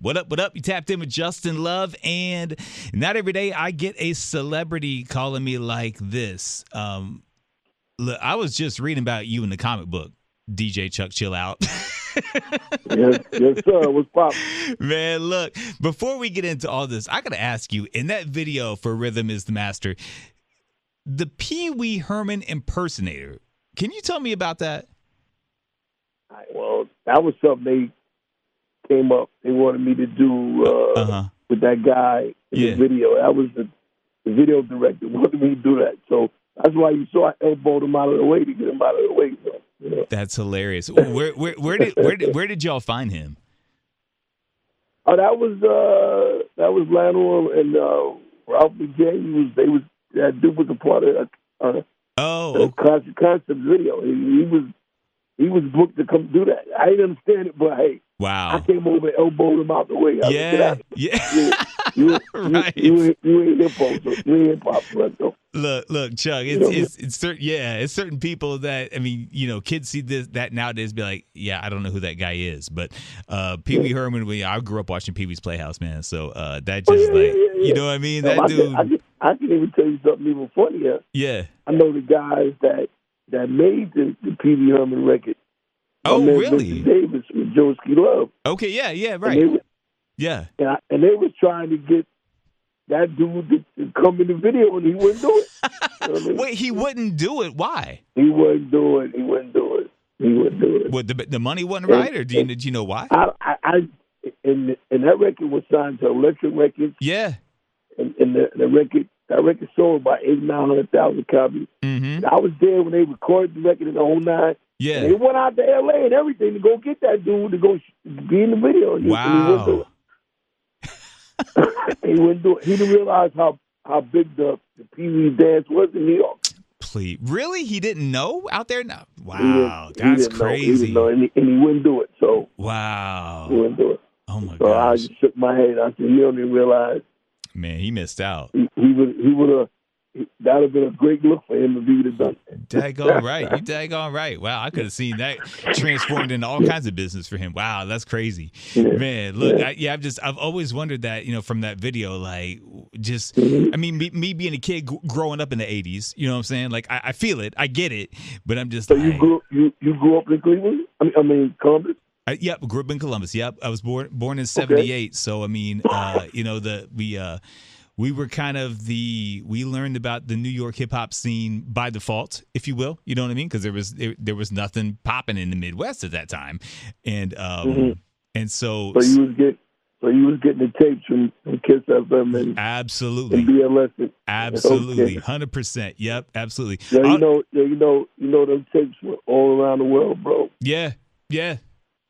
What up, what up? You tapped in with Justin Luvv, and not every day I get a celebrity calling me like this. Look, I was just reading about you in the comic book, DJ Chuck Chillout. yes, sir. What's poppin'? Man, look, before we get into all this, I got to ask you, in that video for Rhythm is the Master, the Pee Wee Herman impersonator, can you tell me about that? Well, that was something they came up. They wanted me to do with that guy in the video. That was the video director wanted me to do that. So that's why you saw I elbowed him out of the way to get him out of the way. So, you know. That's hilarious. Where did y'all find him? Oh, that was Lionel and Ralph McGay. That dude was a part of the concept video. He was booked to come do that. I didn't understand it, but hey, wow! I came over and elbowed him out the way. Yeah. You right. You ain't hip-hop, so you ain't hip-hop, so. Look, Chuck. It's certain people that, I mean, you know, kids see that nowadays, be like, yeah, I don't know who that guy is, but Pee Wee Herman. I grew up watching Pee Wee's Playhouse, man. So that just you know what I mean. That dude. I can even tell you something even funnier. Yeah. I know the guys that made the Pee Wee Herman record. Oh, really? Mr. Davis with Joe Ski Love. Okay, yeah, right. And they was trying to get that dude to come in the video, and he wouldn't do it. You know what I mean? Wait, he wouldn't do it? Why? He wouldn't do it. What, the money wasn't right, or did you know why? And that record was signed to Electric Records. Yeah. And that record sold about 900,000 copies. Mm-hmm. I was there when they recorded the record in the whole nine. Yeah. And they went out to L.A. and everything to go get that dude to go be in the video. And wow. He wouldn't do it. He didn't realize how big the Pee Wee dance was in New York. Please. Really? He didn't know out there? No. Wow. That's crazy. He didn't know, and he wouldn't do it. So wow. He wouldn't do it. Oh, my so gosh. I just shook my head. I said, he don't even realize. Man, he missed out. He would have. That would have been a great look for him if he would have done it. Daggone right. You daggone right. Wow, I could have seen that transformed into all kinds of business for him. Wow, that's crazy. Yeah. Man, look, I've always wondered that, you know, from that video, like, just, I mean, me being a kid growing up in the 80s, you know what I'm saying? Like, I feel it. I get it. But I'm just so like. You grew up in Cleveland? I mean, Columbus? Yep, grew up in Columbus. Yep, I was born in '78. Okay. So I mean, you know, we were kind of we learned about the New York hip hop scene by default, if you will. You know what I mean? Because there was nothing popping in the Midwest at that time, and and so you was getting the tapes from Kiss FM and absolutely and BLS. Absolutely, 100%. Yep, absolutely. Yeah, you know them tapes were all around the world, bro. Yeah.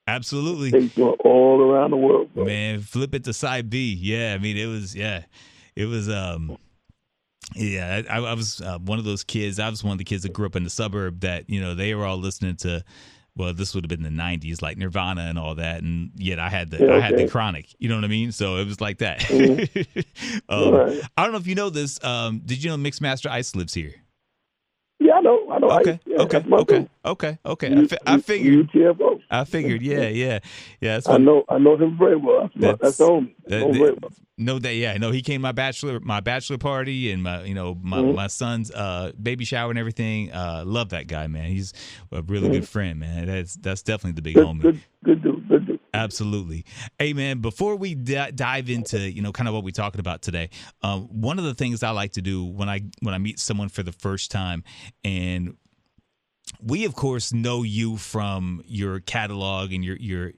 Absolutely. Tapes were all around the world, bro. Man, flip it to side B. Yeah, I mean, it was I was one of those kids. I was one of the kids that grew up in the suburb that, you know, they were all listening to, well, this would have been the 90s, like Nirvana and all that, and yet I had the Chronic, you know what I mean? So it was like that. Mm-hmm. Right. I don't know if you know this. Did you know Mixmaster Ice lives here? Yeah, I know. Okay. I figured. Yeah. I know him very well. That's the homie. No, he came to my bachelor party and my son's baby shower and everything. Love that guy, man. He's a really good friend, man. That's definitely the big homie. Good dude. Absolutely. Hey, man, before we dive into, you know, kind of what we're talking about today, one of the things I like to do when I meet someone for the first time, and we of course know you from your catalog and your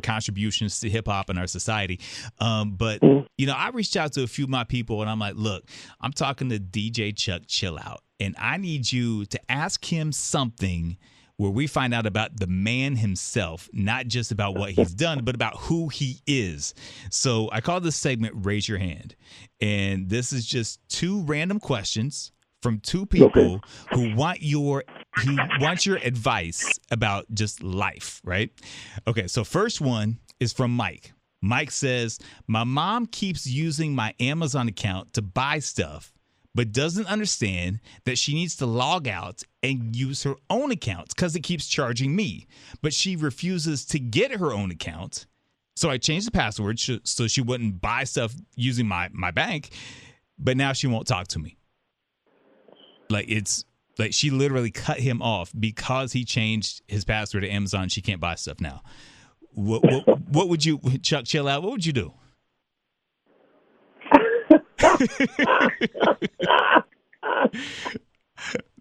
contributions to hip hop and our society. But you know, I reached out to a few of my people and I'm like, look, I'm talking to DJ Chuck Chillout, and I need you to ask him something where we find out about the man himself, not just about what he's done, but about who he is. So I call this segment Raise Your Hand. And this is just two random questions from two people who want your advice about just life, right? Okay, so first one is from Mike. Mike says, my mom keeps using my Amazon account to buy stuff, but doesn't understand that she needs to log out and use her own account because it keeps charging me. But she refuses to get her own account So I changed the password so she wouldn't buy stuff using my bank, but now she won't talk to me. Like she literally cut him off because he changed his password to Amazon. She can't buy stuff now. What would you, Chuck Chillout? What would you do?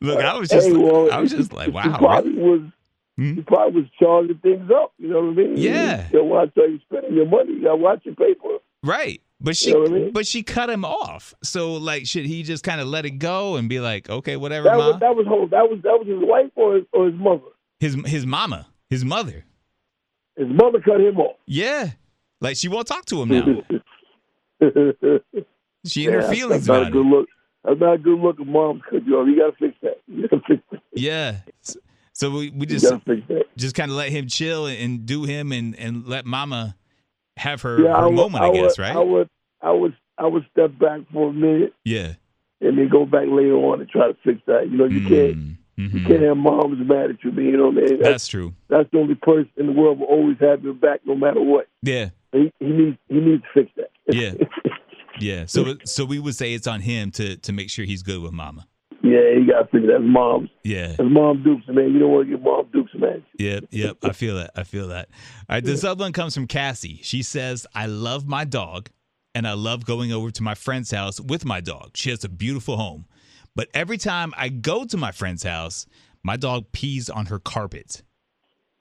Look, I was just like, wow. He probably was charging things up. You know what I mean? Yeah. You don't want to tell you spending your money. You got to watch your paper. Right. But she cut him off. So like, should he just kind of let it go and be like, okay, whatever, that Mom? Was his wife or his mother? His mama, his mother. His mother cut him off. Yeah. Like she won't talk to him now. She in her feelings about it. That's not a good look at Mom's cut you off. You got to fix that. Yeah. So we just kind of let him chill and do him and let Mama have her moment, I guess, right? I would step back for a minute. Yeah. And then go back later on and try to fix that. You know, you can't have moms mad at you, man. You know what I mean? That's true. That's the only person in the world will always have your back no matter what. Yeah. He needs to fix that. Yeah. Yeah. So we would say it's on him to make sure he's good with Mama. Yeah, you got to figure that's moms. Yeah. That's Mom Dukes, man. You don't want to get Mom Dukes mad. Yep. I feel that. All right, this other one comes from Cassie. She says, I love my dog, and I love going over to my friend's house with my dog. She has a beautiful home. But every time I go to my friend's house, my dog pees on her carpet.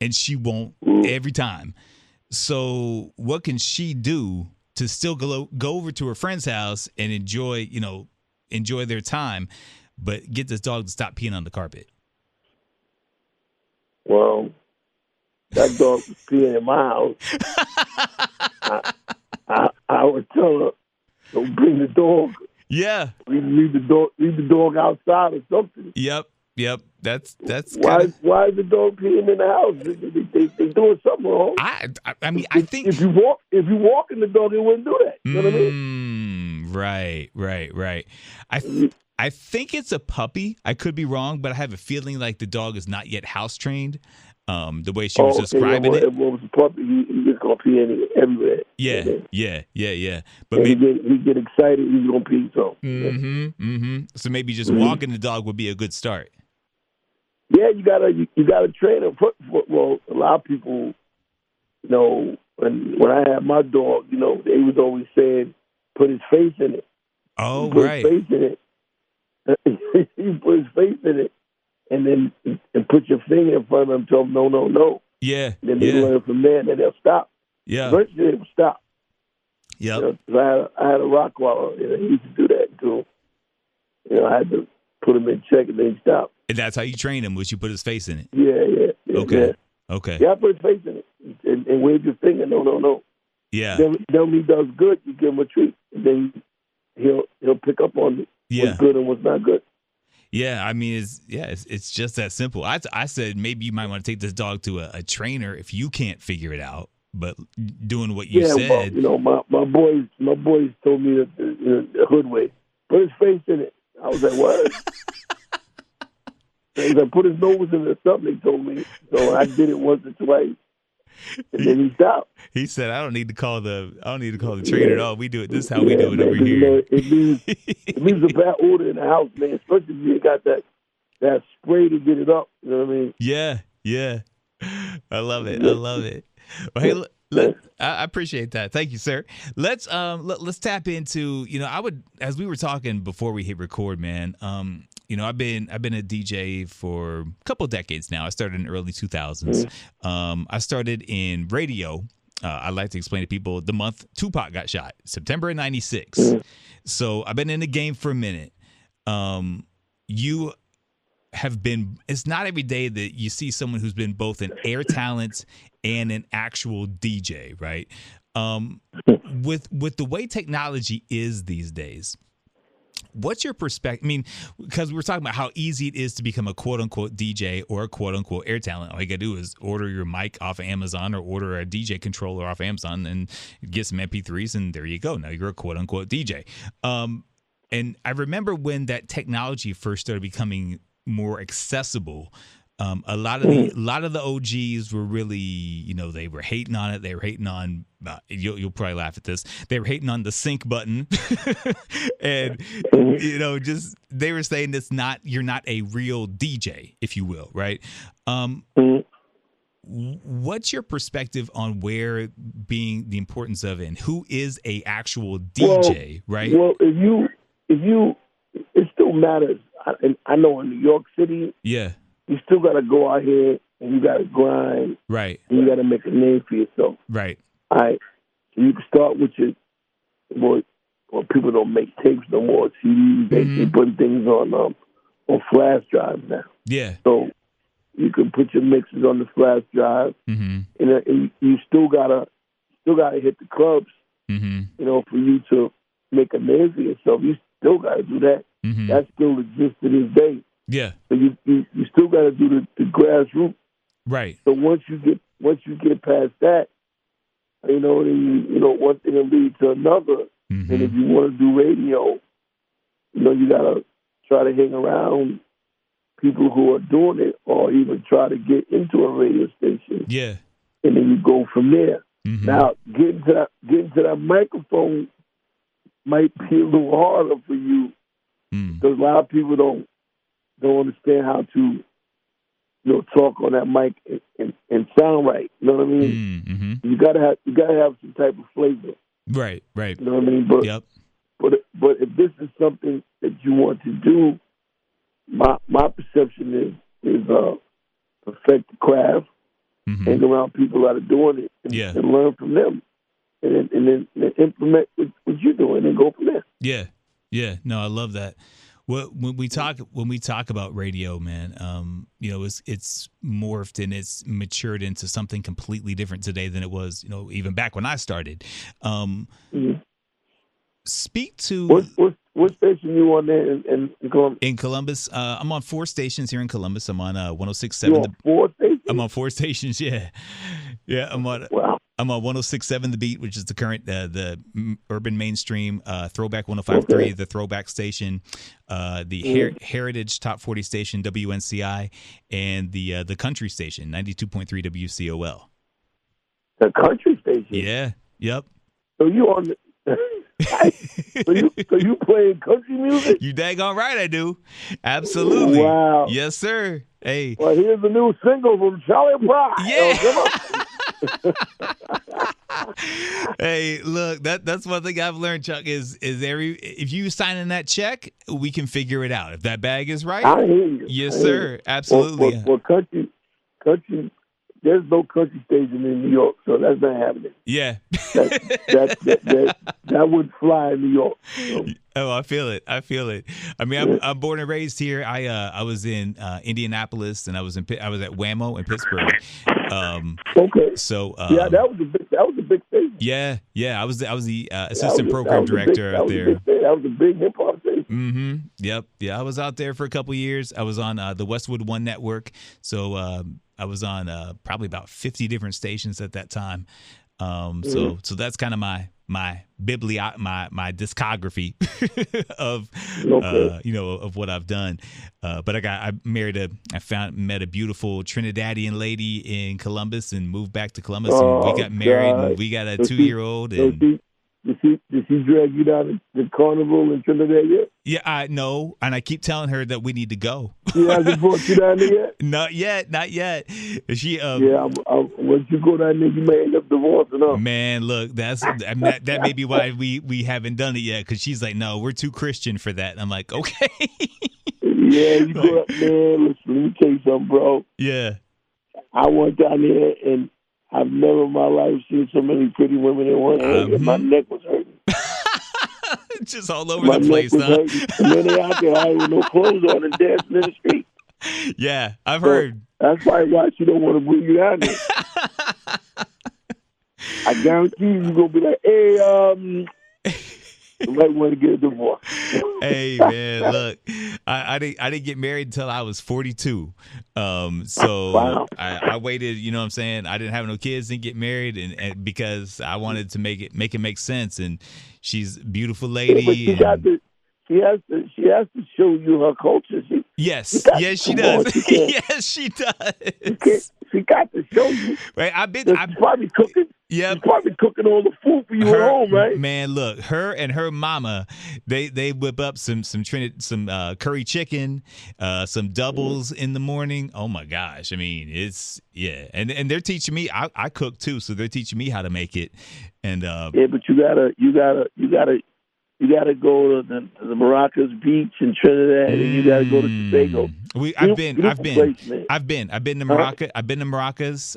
And she won't every time. So what can she do to still go over to her friend's house and enjoy their time, but get this dog to stop peeing on the carpet? Well, that dog was peeing in my house. I would tell her, don't bring the dog. Yeah. Leave the dog outside or something. Yep. That's why is the dog peeing in the house? They doing something wrong. I mean, I think if you walk in the dog, it wouldn't do that. You know what I mean? Right. I think it's a puppy. I could be wrong, but I have a feeling like the dog is not yet house trained. The way she was describing it. If it was a puppy, he just gonna pee everywhere. Yeah. But and he get excited, he's gonna pee. So. So maybe just walking the dog would be a good start. Yeah, you gotta train him. Well, a lot of people, you know, when I had my dog, you know, they was always saying, put his face in it. Oh, right. Put his face in it. You put his face in it, and then put your finger in front of him. Tell him no. Yeah. And then they learn from there, and then they'll stop. Yeah. Eventually, they will stop. Yeah. You know, I had a Rottweiler, and he used to do that too. You know, I had to put him in check, and then he stopped. And that's how you train him, was you put his face in it? Yeah. Okay. Yeah. Okay. Yeah, I put his face in it and wave your finger. No. Yeah. Then when he does good, you give him a treat. And then he'll pick up on what's good and what's not good. Yeah, I mean, it's just that simple. I said maybe you might want to take this dog to a trainer if you can't figure it out. But doing what you said, well, you know, my boys told me that the hood way, put his face in it. I was like, what? He said, put his nose in it or something. They told me, so I did it once or twice, and then he stopped. He said, I don't need to call the trainer at all. We do it. This is how we do it over here. You know, it leaves a bad odor in the house, man. Especially if you got that spray to get it up. You know what I mean? Yeah. I love it. Well, hey, I appreciate that. Thank you, sir. Let's tap into, you know, as we were talking before we hit record, man. You know, I've been a DJ for a couple of decades now. I started in the early 2000s. I started in radio. I like to explain to people the month Tupac got shot, September of '96. So I've been in the game for a minute. You have been. It's not every day that you see someone who's been both an air talent and an actual DJ, right? With the way technology is these days. What's your perspective? I mean, because we're talking about how easy it is to become a quote-unquote DJ or a quote-unquote air talent. All you got to do is order your mic off of Amazon or order a DJ controller off Amazon and get some MP3s, and there you go. Now you're a quote-unquote DJ. And I remember when that technology first started becoming more accessible, A lot of the OGs were really, they were hating on it. They were hating on. You'll probably laugh at this. They were hating on the sync button, and just they were saying you're not a real DJ, if you will, right? What's your perspective on the importance of it, and who is a actual DJ, right? Well, if you, it still matters. I know in New York City, yeah, you still got to go out here and you got to grind, right? And you got to make a name for yourself, right? All right, so you can start with well, people don't make tapes no more. CDs, they put things on flash drives now. Yeah, so you can put your mixes on the flash drive, and you still gotta hit the clubs, for you to make a name for yourself. You still gotta do that. That still exists to this day. Yeah. So you still gotta do the grassroots. Right. So once you get past that, then one thing will lead to another. And if you want to do radio, you gotta try to hang around people who are doing it, or even try to get into a radio station. Yeah. And then you go from there. Now, getting to that microphone might be a little harder for you, because a lot of people don't understand how to, talk on that mic and sound right. You know what I mean? You gotta have some type of flavor. Right. Right. You know what I mean? But if this is something that you want to do, my perception is perfect the craft, hang around people that are doing it, and learn from them, and then implement what you're doing, and go from there. Yeah, yeah. No, I love that. Well, when we talk about radio, man, it's morphed and it's matured into something completely different today than it was, even back when I started. Speak to what station you on there in Columbus? In Columbus, I'm on 4 stations here in Columbus. I'm on 106.7. You on 4 stations? I'm on 4 stations. Yeah, yeah. I'm on 106.7 The Beat, which is the current the urban mainstream. Throwback 105.3, the throwback station. The Heritage Top 40 station WNCI, and the country station 92.3 WCOL. The country station. Yeah. Yep. So you on the so you playing country music? You daggone right I do. Absolutely. Wow. Yes, sir. Hey. Well, here's a new single from Charlie Brown. Yeah. Hey, look, that's one thing I've learned, Chuck, is if you sign in that check, we can figure it out. If that bag is right. I hear you. Yes, sir. Absolutely. Well, country, there's no country station in New York, so that's not happening. Yeah. That would fly in New York. So. Oh, I feel it. I mean, I'm born and raised here. I was in Indianapolis, and I was at Whammo in Pittsburgh. Okay. So that was a big station. Yeah. I was the assistant program director out there. That was a big hip hop station. Yep. Yeah, I was out there for a couple years. I was on the Westwood One network. So I was on probably about 50 different stations at that time. So that's kind of my discography of of what I've done. But I met a beautiful Trinidadian lady in Columbus and moved back to Columbus, and we got married, and we got a 2-year-old. Did she drag you down to the carnival in Trinidad yet? Yeah, I know, and I keep telling her that we need to go. She hasn't brought you down there yet? Not yet. She once you go down there, you may end up divorcing her. Man, look, that may be why we haven't done it yet, because she's like, no, we're too Christian for that. And I'm like, okay. Yeah, you go up there. Listen, let me tell you something, bro. Yeah. I went down there, and I've never in my life seen so many pretty women in one area. My neck was hurting. Just all over the place, huh? And then they out there with no clothes on and dancing in the street. Yeah, I've heard. That's probably why she don't want to bring you down there. I guarantee you're going to be like, hey, you might want to get a divorce. Hey, man, look, I didn't get married until I was 42. So wow. I waited, you know what I'm saying? I didn't have no kids, didn't get married, and because I wanted to make it make sense. And she's a beautiful lady. Yeah, she has to show you her culture. Yes, she does. Yes, she does. She got to show you. Right, She's probably cooking. Yep. She's probably cooking all the food for you at home, right? Man, look, her and her mama, they whip up some curry chicken, some doubles in the morning. Oh my gosh, I mean, it's and they're teaching me. I cook too, so they're teaching me how to make it. And but you gotta go to the Maracas Beach in Trinidad, and you gotta go to Tobago. I've been to Morocco. I've been to Maracas.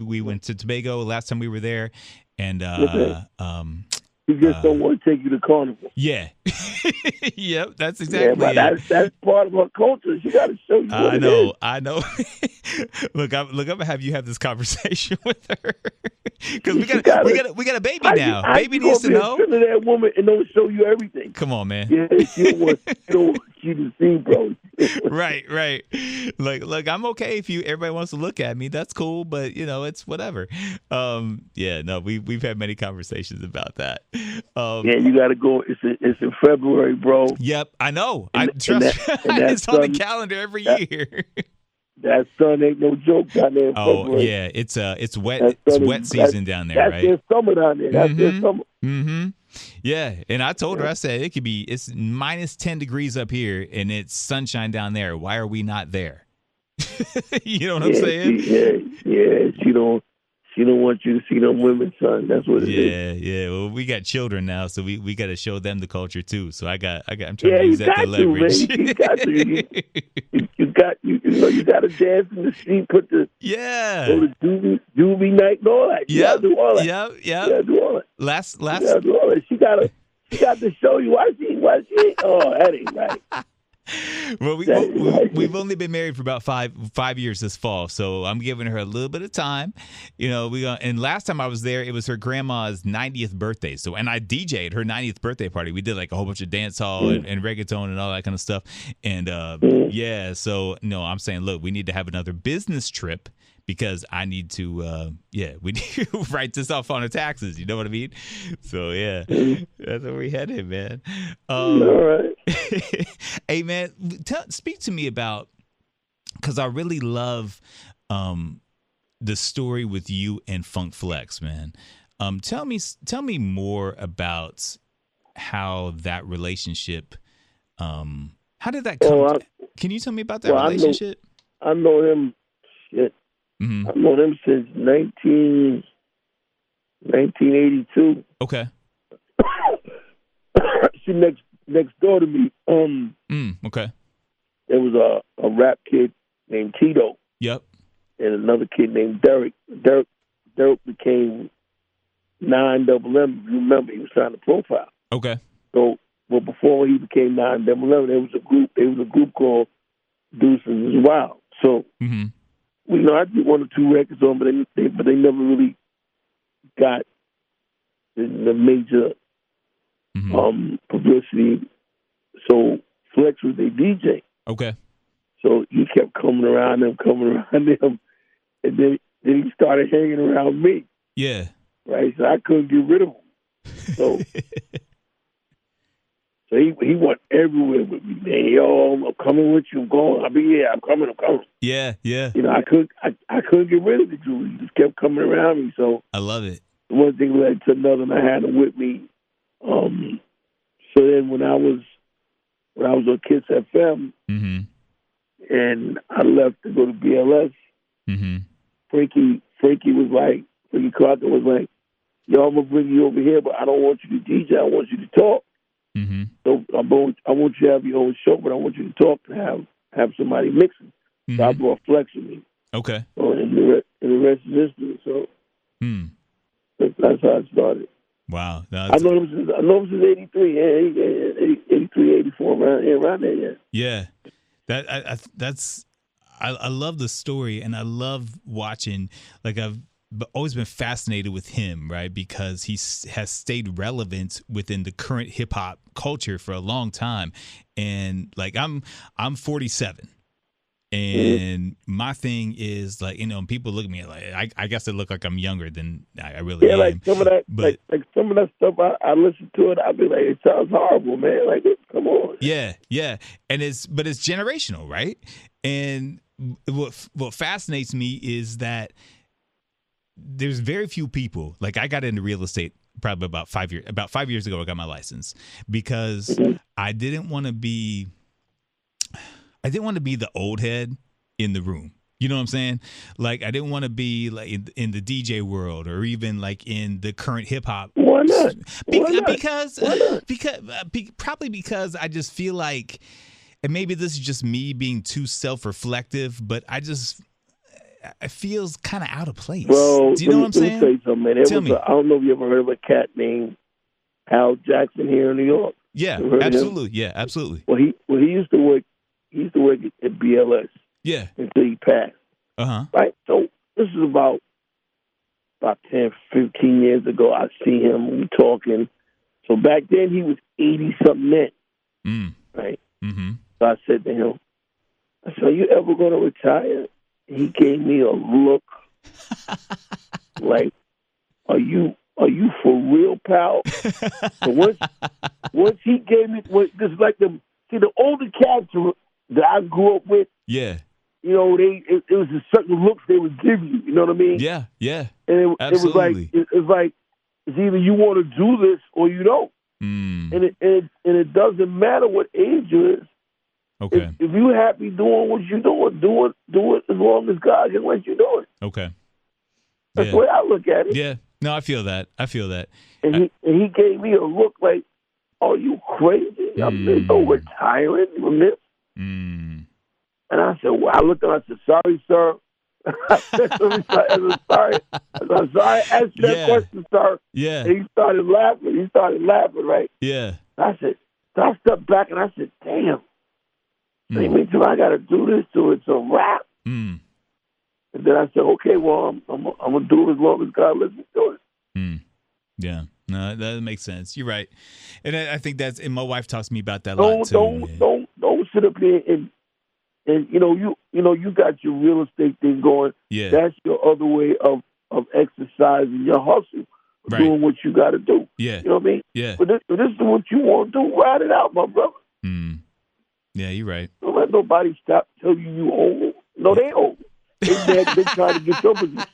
We went to Tobago last time we were there, and you just don't want to take you to Carnival. Yeah, yep, that's exactly it. That's part of our culture. You got to show you. I know. Look, I'm gonna have you have this conversation with her because we got a baby now. Baby needs to know. That woman and don't show you everything. Come on, man. Yeah, she don't want you to see, bro. Right. Look, I'm okay if everybody wants to look at me. That's cool, but it's whatever. We've had many conversations about that. You got to go. It's in February, bro. Yep, I know. It's on the calendar every year. That sun ain't no joke down there in February. Yeah, it's wet. It's wet season down there, right? That's their summer down there. That's their summer. Mm-hmm. Yeah, and I told her, I said it's minus 10 degrees up here, and it's sunshine down there. Why are we not there? You know what I'm saying? She don't want you to see them women, son. That's what it is. Yeah. Well, we got children now, so we got to show them the culture too. So I'm trying to use that to leverage. Man. You got to. You got to dance in the street. Go to juvie night and all that. You got to do all that. Yep. You got to do all that. Last. You got to do all that. She got to show you why she. Oh, that ain't right. Well, we've only been married for about five years this fall, so I'm giving her a little bit of time. And last time I was there, it was her grandma's 90th birthday. So, and I DJ'd her 90th birthday party. We did like a whole bunch of dance hall and reggaeton and all that kind of stuff. And so no, I'm saying, look, we need to have another business trip. Because I need to, we need to write this off on our taxes. You know what I mean? So, that's where we headed, man. All right. Hey, man, speak to me about, because I really love the story with you and Funk Flex, man. Tell me more about how that relationship, how did that come? Can you tell me about that relationship? I know him, shit. Mm-hmm. I've known him since 1982. Okay. She next door to me. Okay. There was a rap kid named Tito. Yep. And another kid named Derek. Derek became 9MM. You remember, he was trying to profile. Okay. So, but before he became 9MM, there was a group called Deuces is Wild. So. Mm-hmm. I did one or two records on, but they never really got the major publicity. So Flex was their DJ. Okay. So he kept coming around them, and then he started hanging around me. Yeah. Right. So I couldn't get rid of him. So. So he went everywhere with me, man. Yo, I'm coming with you. I'm going. I'm coming. Yeah. I couldn't get rid of the dude. He just kept coming around me. So I love it. One thing led to another, and I had him with me. So then when I was on Kiss FM, and I left to go to BLS, Frankie Crocker was like, "Yo, I'm gonna bring you over here, but I don't want you to DJ. I want you to talk." So I want you to have your own show, but I want you to talk and have somebody mixing. So I brought Flex with me. Okay. So and the rest is history. So that's how it started. Wow. I know him since 83, 83, 84, around there, yeah. Yeah. I love the story, and I love watching, like I've always been fascinated with him, right? Because he has stayed relevant within the current hip hop culture for a long time. And like I'm 47. And my thing is like, people look at me like, I guess it look like I'm younger than I really am. Like some of that, but like some of that stuff, I listen to it. I be like, it sounds horrible, man. Like, come on. Yeah, and it's generational, right? And what fascinates me is that there's very few people. Like, I got into real estate probably about 5 years. About 5 years ago, I got my license because I didn't want to be. I didn't want to be the old head in the room. You know what I'm saying? Like, I didn't want to be like in the DJ world or even like in the current hip hop. Why not? Probably because I just feel like, and maybe this is just me being too self-reflective, but it feels kind of out of place. Bro, do you know what I'm saying? Let me tell you something, man. Tell me. I don't know if you ever heard of a cat named Hal Jackson here in New York. Yeah, absolutely. Yeah, absolutely. Well, he used to work. He used to work at BLS. Yeah. Until he passed. Right. So this is about 10, 15 years ago. I see him. We talking. So back then he was 80-something then. Right. Mm-hmm. So I said to him, I said, "Are you ever going to retire?" He gave me a look like, "Are you for real, pal?" So once he gave me, just like the older cats that I grew up with. Yeah. It was a certain looks they would give you. You know what I mean? Yeah. Yeah. And absolutely. It was like it's either you want to do this or you don't. And it doesn't matter what age you is. Okay. If you're happy doing what you're doing, do it as long as God can let you do it. Okay. That's the way I look at it. Yeah. No, I feel that. And he gave me a look like, "Are you crazy? I'm no retiring from this." And I said, "Well," I looked at him, I said, "Sorry, sir." I said, "Sorry. I'm sorry I asked you that question, sir." Yeah. And he started laughing, right? Yeah. I said, so I stepped back and I said, "Damn. They mean I got to do this till it's a wrap." And then I said, "Okay, well, I'm going to do it as long as God lets me do it." Yeah. No, that makes sense. You're right. And I think and my wife talks to me about that a lot too. Don't sit up here and you got your real estate thing going. Yeah. That's your other way of exercising your hustle, doing what you got to do. Yeah. You know what I mean? Yeah. But this is what you want to do. Ride it out, my brother. Yeah, you're right. Don't let nobody stop telling you old. No, they old. They trying to get your position.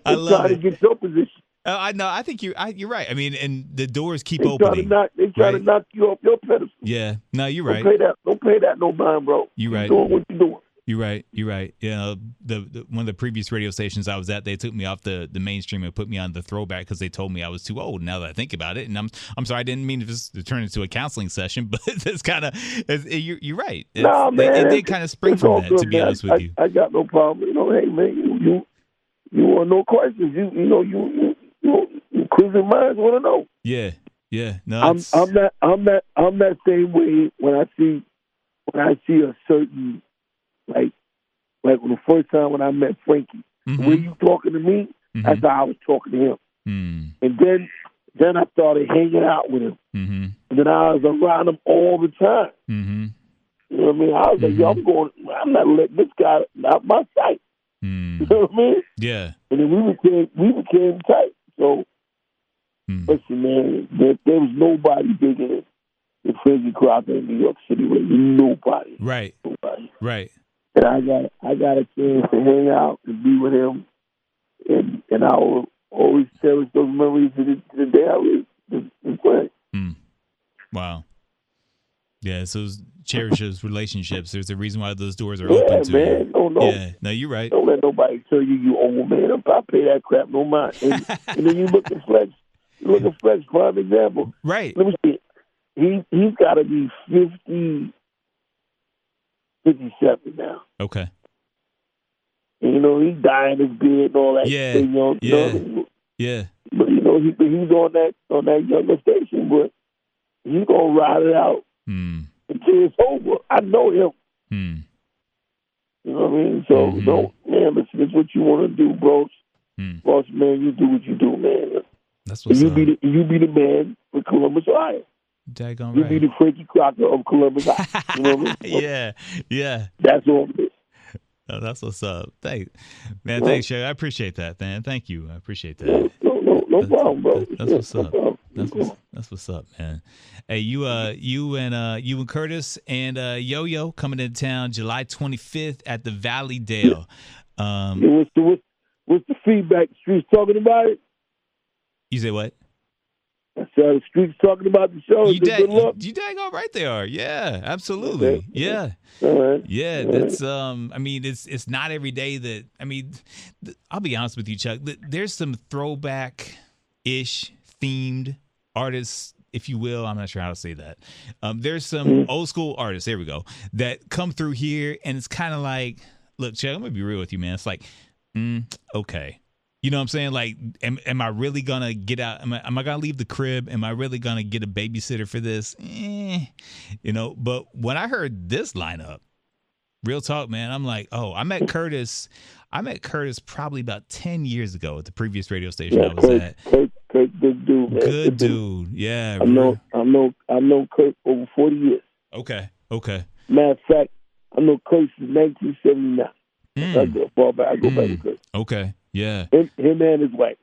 I love it. To get your position. I know. I think you're right. I mean, and the doors keep opening. They try to knock you off your pedestal. Yeah. No, you're right. Don't pay that no mind, bro. You're right. Doing what you're doing. You're right. The one of the previous radio stations I was at, they took me off the mainstream and put me on the throwback because they told me I was too old. Now that I think about it, and I'm sorry, I didn't mean to turn into a counseling session, but it's kind of you're right. Nah, man, it did kind of spring from that. To be honest with you, I got no problem. Hey man, you want no questions. You quizzing minds want to know. Yeah. No, I'm that same way when I see a certain. Like when the first time when I met Frankie, when you talking to me, that's how I was talking to him. And then I started hanging out with him. And then I was around him all the time. You know what I mean? I was like, yo, I'm not letting this guy out my sight. You know what I mean? Yeah. And then we became tight. So listen, man, there was nobody bigger than Frankie Crocker in New York City. Nobody. Right. Nobody. Right. And I got a chance to hang out and be with him, and I will always cherish those memories to the day I was playing. Wow. Yeah, so cherish those relationships. There's a reason why those doors are open to man. you. No. Yeah, no, you're right. Don't let nobody tell you old man. I pay that crap no mind. And then you look at Flex. Prime example. Right. Let me see. He's got to be 57 now. Okay. And, he's dyeing his beard and all that. Yeah. Yeah. But he's on that younger station, but he's gonna ride it out until it's over. I know him. You know what I mean? So listen, it's what you want to do, bro. Boss man, you do what you do, man. That's what's up. You be the man for Columbus, Ohio. Daggone you right. be the Frankie Crocker of Columbus, Ohio. You know what I mean? Yeah. That's all it is. That's what's up. Thanks, Chuck. I appreciate that, man. Thank you. I appreciate that. No problem, bro. That's what's up. No That's what's up, man. Hey, you and Curtis and Yo-Yo coming into town July 25th at the Valley Dale. What's the feedback? The streets talking about it? You say what? I said the streets talking about the show. You dang all right they are. Yeah, absolutely. Okay. Yeah. All right. Yeah, that's I mean, it's not every day that, I mean, I'll be honest with you, Chuck. There's some throwback-ish themed artists, if you will. I'm not sure how to say that. There's some old school artists, there we go, that come through here, and it's kind of like, look, Chuck, I'm going to be real with you, man. It's like, okay. You know what I'm saying? Like, am I really going to get out? Am I going to leave the crib? Am I really going to get a babysitter for this? You know, but when I heard this lineup, real talk, man, I'm like, oh, I met Curtis probably about 10 years ago at the previous radio station I was at. Kurt, good dude, man. Good dude. Yeah. I know Kurt over 40 years. Okay. Matter of fact, I know Kurt since 1979. I go back to Kurt. Okay. Yeah. Him and his wife.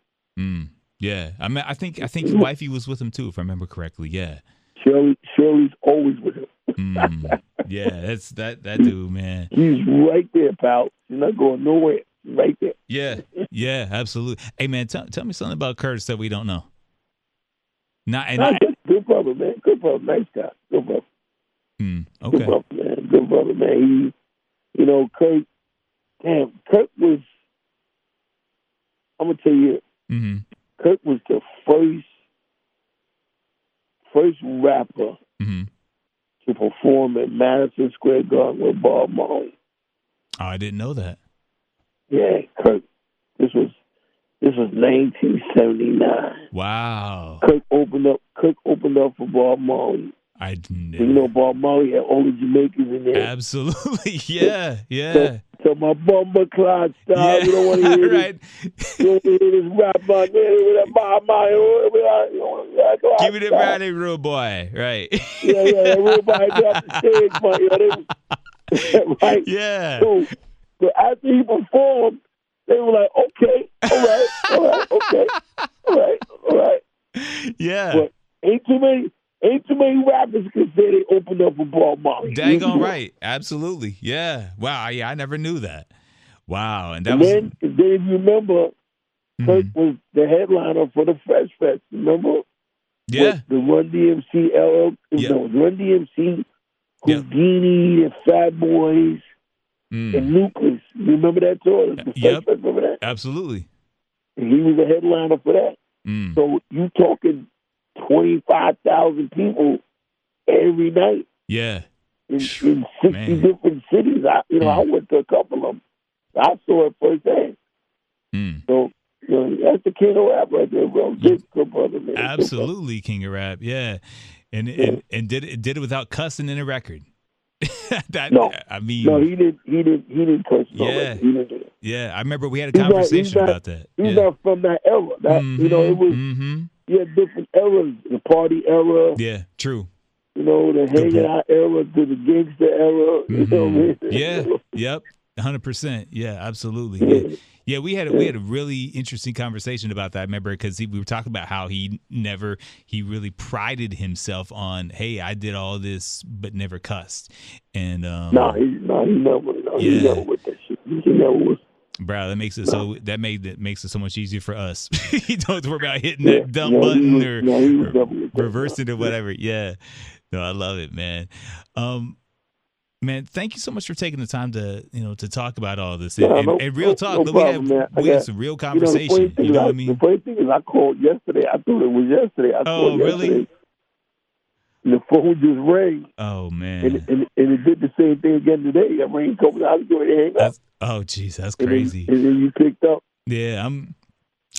Yeah. I think his wifey was with him too, if I remember correctly. Yeah. Shirley's always with him. Yeah, that's that dude, man. He's right there, pal. He's not going nowhere. Right there. Yeah, absolutely. Hey, man, tell me something about Curtis that we don't know. Good brother, man. Good brother. Nice guy. Good brother. Okay. Good brother, man. He, Kurt was, I'm going to tell you, Kurt was the first rapper to perform at Madison Square Garden with Bob Marley. Oh, I didn't know that. Yeah, Kurt. This was 1979. Wow. Kurt opened up for Bob Marley. I didn't know. You know, Bob Marley had all the Jamaicans in there. Absolutely. Yeah. So my bumper clock style. Yeah. You don't want to hear right. You don't want to hear this rap out there with that Bob Marley. Give me the Riley real boy. Right. Yeah. Everybody got the stage, but right. Yeah. So after he performed, they were like, okay, all right. Yeah. But ain't too many rappers can say they opened up for Bob Marley. Dang on right. Absolutely. Yeah. Wow. Yeah, I never knew that. Wow. And then if you remember, Kurt was the headliner for the Fresh Fest. Remember? Yeah. With the Run DMC LL. Yep. No, Run DMC, Houdini, and Fat Boys, and Nucleus. You remember that tour? The Fresh Fest, remember that? Absolutely. And he was a headliner for that. So you talking 25,000 people every night. Yeah. In 60 different cities. I went to a couple of them. I saw it firsthand. So, that's the king of rap right there, bro. Good brother, man. Absolutely, king of rap. Yeah. And did it without cussing in a record. No, he didn't cuss. Yeah. He didn't do that. Yeah. I remember we had a conversation about that. He's not from that era. It was different eras. The party era. Yeah, true. The hanging out era to the gangster era. You know what I mean? Yeah. Yep. 100%. Yeah, absolutely. Yeah, we had a really interesting conversation about that. I remember because we were talking about how he really prided himself on, hey, I did all this but never cussed. And he never with that shit. He never was. Bro, that makes it makes it so much easier for us. You don't have to worry about hitting that dump button or reversing it or whatever. Yeah. No, I love it, man. Man, thank you so much for taking the time to talk about all this. And real talk, we had some real conversation. You know what I mean? The funny thing is, I called yesterday. I thought it was yesterday. Oh, really? And the phone just rang. Oh, man. And it did the same thing again today. That rang a couple hours ago. It hang up. Oh, geez, that's crazy. And then you picked up. Yeah,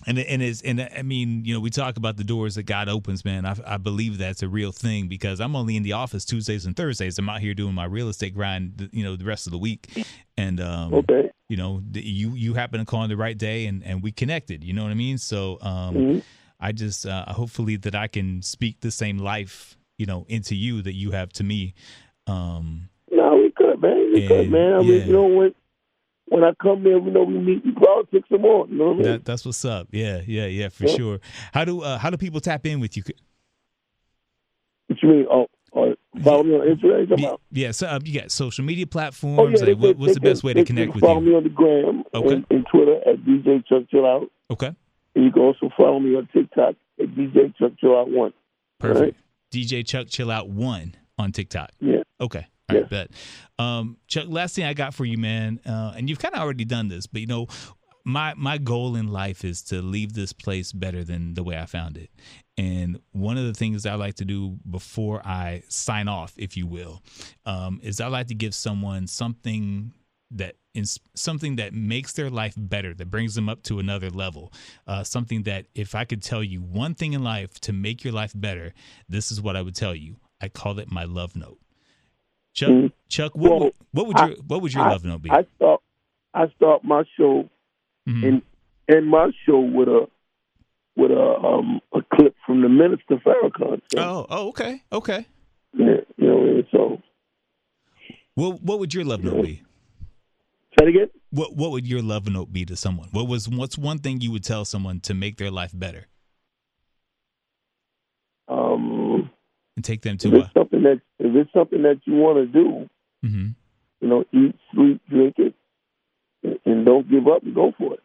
And I mean, we talk about the doors that God opens, man. I believe that's a real thing because I'm only in the office Tuesdays and Thursdays. I'm out here doing my real estate grind, the rest of the week. And, you happen to call on the right day and we connected, you know what I mean? So I just hopefully that I can speak the same life, into you that you have to me. No, we could, man. I mean, when I come there, we meet, we politics some more. You know what I mean? That's what's up. Yeah, for sure. How do people tap in with you? What you mean? Follow me on Instagram? Yeah, so you got social media platforms. What's the best way to connect with you? Follow me on the gram and Twitter at DJ Chuck Chillout. Okay. And you can also follow me on TikTok at DJ Chuck Chillout 1. Perfect. Right? DJ Chuck Chillout 1 on TikTok. Yeah. Okay. All right, bet. Chuck, last thing I got for you, man, and you've kind of already done this, but my goal in life is to leave this place better than the way I found it. And one of the things I like to do before I sign off, if you will, is I like to give someone something that makes their life better, that brings them up to another level. Something that if I could tell you one thing in life to make your life better, this is what I would tell you. I call it my love note. Chuck, what would your love note be? I start my show and end my show with a clip from the Minister Farrakhan. So. Oh, okay. Yeah, so. What would your love note be? Say it again. What would your love note be to someone? What's one thing you would tell someone to make their life better? And take them to if it's something that you want to do, eat, sleep, drink it, and don't give up and go for it.